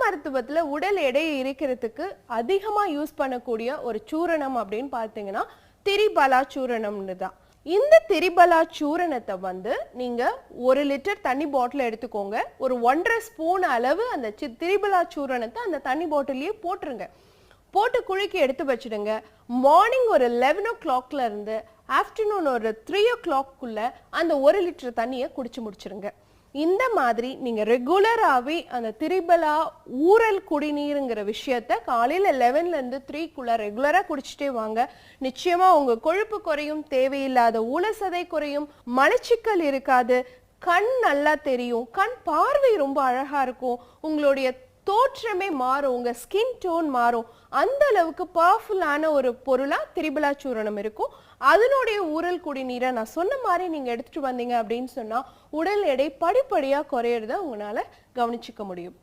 மருத்துவத்துல உடல் எடையை இருக்கிறதுக்கு அதிகமா யூஸ் பண்ணக்கூடிய ஒரு சூரணம் அப்படின்னு பார்த்தீங்கன்னா திரிபலா சூரணம்னு தான். இந்த திரிபலா சூரணத்தை நீங்க 1 லிட்டர் தண்ணி பாட்டில் எடுத்துக்கோங்க. ஒரு 1.5 ஸ்பூன் அளவு அந்த திரிபலா சூரணத்தை அந்த தண்ணி பாட்டிலேயே போட்டுருங்க. போட்டு குலுக்கி எடுத்து வச்சிடுங்க. மார்னிங் ஒரு 11 o'clockல இருந்து ஆஃப்டர்நூன் ஒரு 3 o'clockக்குள்ள அந்த 1 லிட்டர் தண்ணியை குடிச்சு முடிச்சிருங்க. இந்த மாதிரி நீங்க ரெகுலராகவே அந்த திரிபலா ஊறல் குடிநீருங்கிற விஷயத்த காலையில் 11ல இருந்து 3க்குள்ள ரெகுலராக குடிச்சிட்டே வாங்க. நிச்சயமா உங்க கொழுப்பு குறையும், தேவையில்லாத ஊழசதை குறையும், மலச்சிக்கல் இருக்காது, கண் நல்லா தெரியும், கண் பார்வை ரொம்ப அழகா இருக்கும், உங்களுடைய தோற்றமே மாறும், உங்க ஸ்கின் டோன் மாறும். அந்த அளவுக்கு பவர்ஃபுல்லான ஒரு பொருளா திரிபலா சூரணம் இருக்கும். அதனுடைய ஊறல் குடிநீரை நான் சொன்ன மாதிரி நீங்க எடுத்துட்டு வந்தீங்க அப்படின்னு சொன்னா உடல் எடை படிப்படியா குறையறத உங்களால கவனிச்சுக்க முடியும்.